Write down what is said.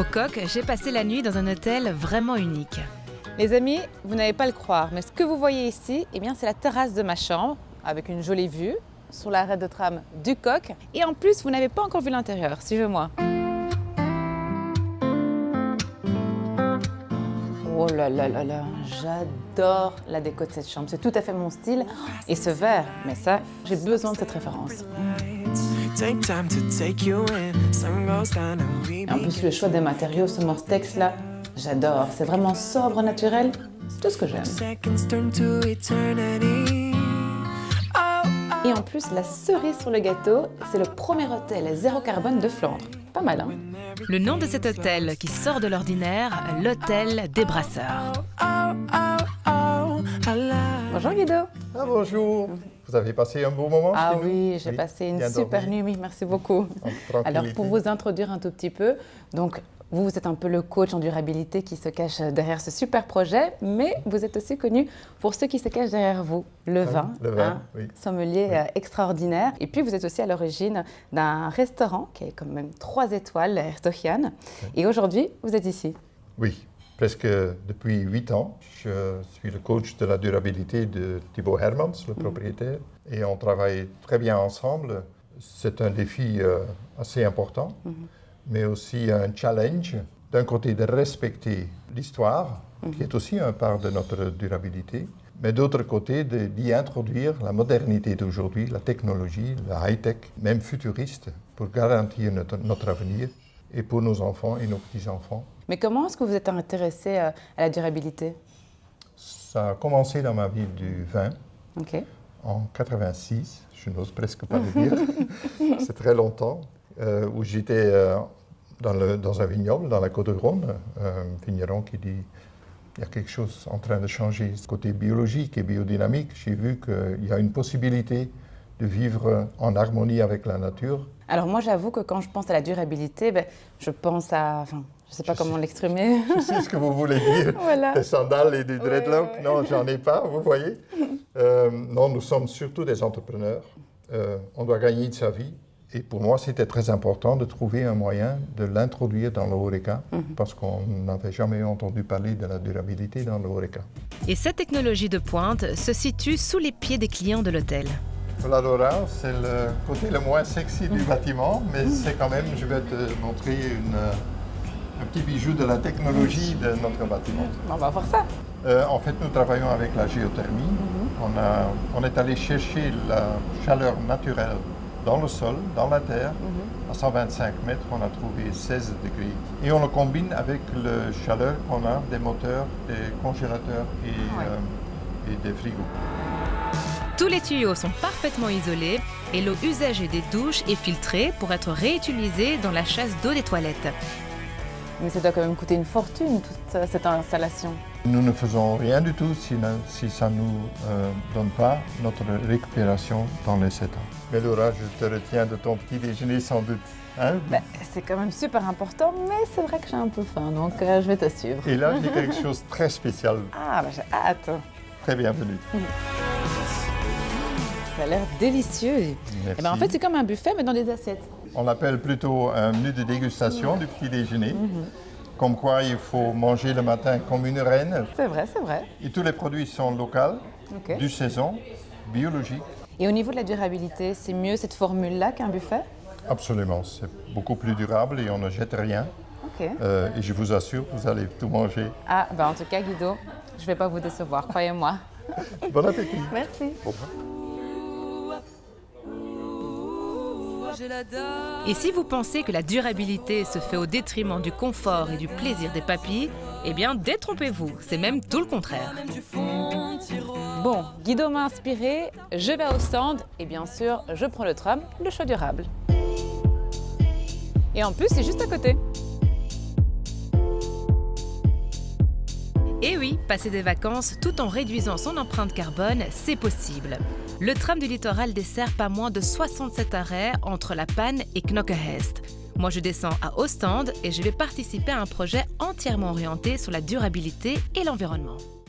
Au Coq, j'ai passé la nuit dans un hôtel vraiment unique. Les amis, vous n'allez pas le croire, mais ce que vous voyez ici, eh bien, c'est la terrasse de ma chambre, avec une jolie vue sur l'arrêt de tram du Coq. Et en plus, vous n'avez pas encore vu l'intérieur, suivez-moi. Oh là là là là, j'adore la déco de cette chambre, c'est tout à fait mon style. Et ce verre, mais ça, j'ai besoin de cette référence. Et en plus, le choix des matériaux, ce Mortex là, j'adore. C'est vraiment sobre, naturel, c'est tout ce que j'aime. Et en plus, la cerise sur le gâteau, c'est le premier hôtel zéro carbone de Flandre. Pas mal, hein? Le nom de cet hôtel qui sort de l'ordinaire, l'hôtel des brasseurs. Bonjour Guido. Ah, bonjour. Vous avez passé un beau moment Ah chez nous? oui, j'ai passé une Bien super dormi. nuit, oui, merci beaucoup. Alors pour vous introduire un tout petit peu, donc vous êtes un peu le coach en durabilité qui se cache derrière ce super projet, mais vous êtes aussi connu pour ceux qui se cachent derrière vous, le vin, le vin, oui. sommelier extraordinaire. Et puis vous êtes aussi à l'origine d'un restaurant qui a quand même 3 étoiles, Hertogian. Et aujourd'hui, vous êtes ici. Oui, presque depuis 8 ans. Je suis le coach de la durabilité de Thibaut Hermans, le propriétaire. Et on travaille très bien ensemble. C'est un défi assez important, mais aussi un challenge. D'un côté, de respecter l'histoire, qui est aussi une part de notre durabilité, mais d'autre côté, d'y introduire la modernité d'aujourd'hui, la technologie, le high-tech, même futuriste, pour garantir notre avenir et pour nos enfants et nos petits-enfants. Mais comment est-ce que vous êtes intéressé à la durabilité? Ça a commencé dans ma vie du vin, Ok. en 86, je n'ose presque pas le dire, c'est très longtemps, où j'étais dans un vignoble, dans la Côte-du-Rhône, un vigneron qui dit il y a quelque chose en train de changer. Ce côté biologique et biodynamique, j'ai vu qu'il y a une possibilité de vivre en harmonie avec la nature. Alors moi, j'avoue que quand je pense à la durabilité, je pense à... Enfin, je ne sais pas comment l'exprimer. Je sais ce que vous voulez dire, Voilà. des sandales et du dreadlock. Ouais. Non, j'en ai pas, vous voyez. Non, nous sommes surtout des entrepreneurs. On doit gagner de sa vie. Et pour moi, c'était très important de trouver un moyen de l'introduire dans le HoReCa, parce qu'on n'avait jamais entendu parler de la durabilité dans le HoReCa. Et cette technologie de pointe se situe sous les pieds des clients de l'hôtel. L'Adora, c'est le côté le moins sexy du bâtiment, mais c'est quand même, je vais te montrer un petit bijou de la technologie de notre bâtiment. On va voir ça. En fait, nous travaillons avec la géothermie. On est allé chercher la chaleur naturelle dans le sol, dans la terre. À 125 mètres, on a trouvé 16 degrés. Et on le combine avec la chaleur qu'on a des moteurs, des congélateurs et des frigos. Tous les tuyaux sont parfaitement isolés et l'eau usagée des douches est filtrée pour être réutilisée dans la chasse d'eau des toilettes. Mais ça doit quand même coûter une fortune, toute cette installation. Nous ne faisons rien du tout si ça ne nous donne pas notre récupération dans les 7 ans. Mais Laura, je te retiens de ton petit déjeuner sans doute. Hein? C'est quand même super important, mais c'est vrai que j'ai un peu faim, donc je vais te suivre. Et là, j'ai quelque chose de très spécial. Ah, j'ai hâte. Très bienvenue. Ça a l'air délicieux. Merci. Et en fait, c'est comme un buffet, mais dans des assiettes. On l'appelle plutôt un menu de dégustation du petit déjeuner. Comme quoi, il faut manger le matin comme une reine. C'est vrai, c'est vrai. Et tous les produits sont locaux, Ok. du saison, biologiques. Et au niveau de la durabilité, c'est mieux cette formule-là qu'un buffet? Absolument, c'est beaucoup plus durable et on ne jette rien. Ok. Et je vous assure, vous allez tout manger. Ah, en tout cas, Guido, je ne vais pas vous décevoir, croyez-moi. Bon appétit. Merci. Et si vous pensez que la durabilité se fait au détriment du confort et du plaisir des papilles, eh bien détrompez-vous, c'est même tout le contraire. Bon, Guido m'a inspiré, je vais au stand et bien sûr, je prends le tram, le choix durable. Et en plus, c'est juste à côté. Et oui, passer des vacances tout en réduisant son empreinte carbone, c'est possible. Le tram du littoral dessert pas moins de 67 arrêts entre La Panne et Knokke-Heest. Moi, je descends à Ostende et je vais participer à un projet entièrement orienté sur la durabilité et l'environnement.